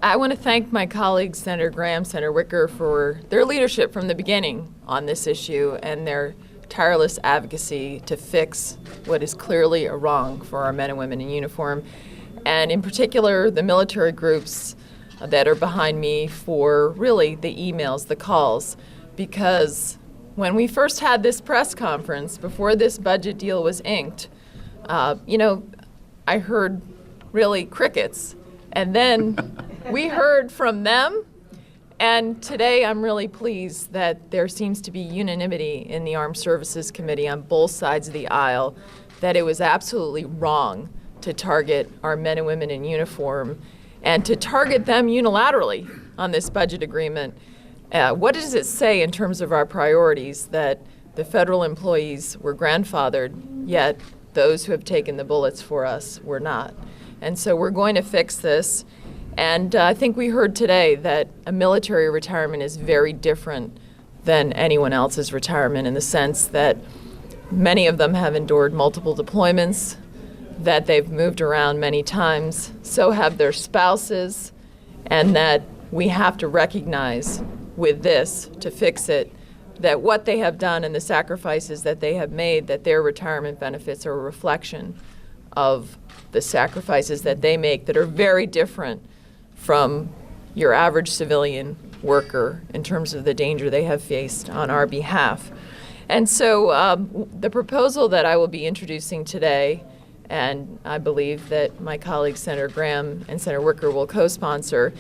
I want to thank my colleagues, Senator Graham, Senator Wicker, for their leadership from the beginning on this issue and their tireless advocacy to fix what is clearly a wrong for our men and women in uniform, and in particular the military groups that are behind me for really the emails, the calls, because when we first had this press conference before this budget deal was inked, I heard really crickets, and then we heard from them. And today I'm really pleased that there seems to be unanimity in the Armed Services Committee on both sides of the aisle that it was absolutely wrong to target our men and women in uniform and to target them unilaterally on this budget agreement. What does it say in terms of our priorities that the federal employees were grandfathered, yet those who have taken the bullets for us were not? And so we're going to fix this. And I think we heard today that a military retirement is very different than anyone else's retirement in the sense that many of them have endured multiple deployments, that they've moved around many times, so have their spouses, and that we have to recognize with this, to fix it, that what they have done and the sacrifices that they have made, that their retirement benefits are a reflection of the sacrifices that they make that are very different from your average civilian worker in terms of the danger they have faced on our behalf. And so the proposal that I will be introducing today, and I believe that my colleagues Senator Graham and Senator Wicker will co-sponsor,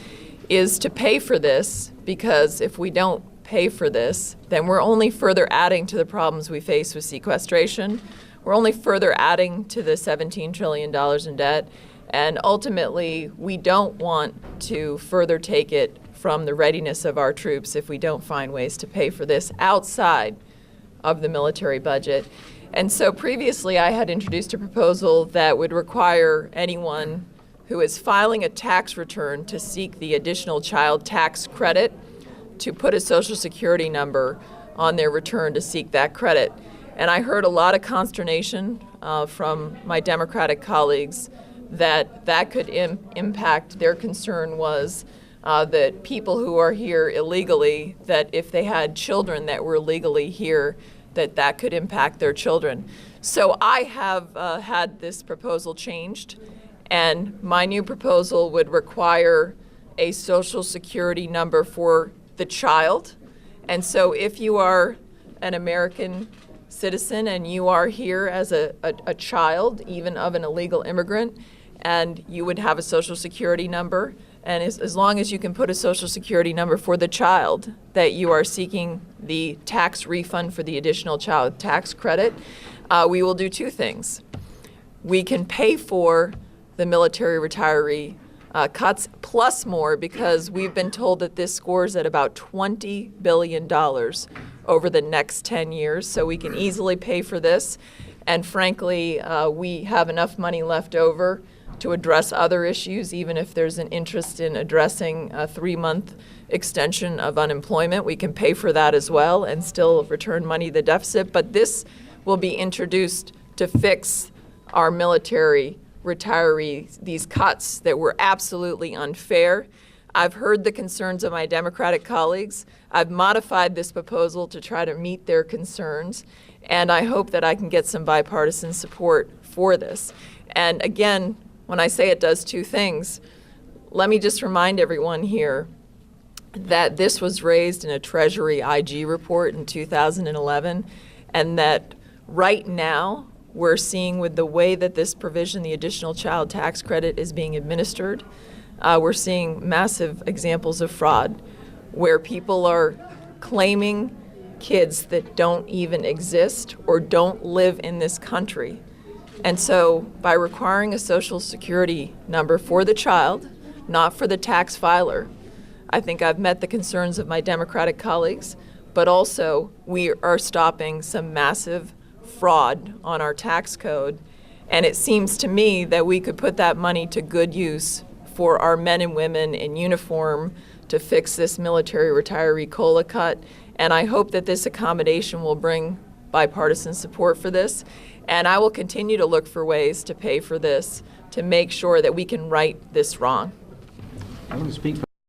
is to pay for this, because if we don't pay for this, then we're only further adding to the problems we face with sequestration. We're only further adding to the $17 trillion in debt. And ultimately, we don't want to further take it from the readiness of our troops if we don't find ways to pay for this outside of the military budget. And so previously, I had introduced a proposal that would require anyone who is filing a tax return to seek the additional child tax credit to put a Social Security number on their return to seek that credit. And I heard a lot of consternation from my Democratic colleagues that could impact. Their concern was that people who are here illegally, that if they had children that were legally here, that could impact their children. So I have had this proposal changed, and my new proposal would require a Social Security number for the child. And so if you are an American citizen and you are here as a child, even of an illegal immigrant, and you would have a Social Security number, and as long as you can put a Social Security number for the child, that you are seeking the tax refund for the additional child tax credit, we will do two things. We can pay for the military retiree cuts plus more, because we've been told that this scores at about $20 billion over the next 10 years, so we can easily pay for this. And frankly, we have enough money left over to address other issues, even if there's an interest in addressing a 3-month extension of unemployment. We can pay for that as well and still return money to the deficit. But this will be introduced to fix our military retirees, these cuts that were absolutely unfair. I've heard the concerns of my Democratic colleagues. I've modified this proposal to try to meet their concerns, and I hope that I can get some bipartisan support for this. And again, when I say it does two things, let me just remind everyone here that this was raised in a Treasury IG report in 2011, and that right now we're seeing, with the way that this provision, the additional child tax credit, is being administered, we're seeing massive examples of fraud where people are claiming kids that don't even exist or don't live in this country. And so by requiring a Social Security number for the child, not for the tax filer, I think I've met the concerns of my Democratic colleagues, but also we are stopping some massive fraud on our tax code. And it seems to me that we could put that money to good use for our men and women in uniform to fix this military retiree COLA cut. And I hope that this accommodation will bring bipartisan support for this. And I will continue to look for ways to pay for this to make sure that we can right this wrong. I want to speak for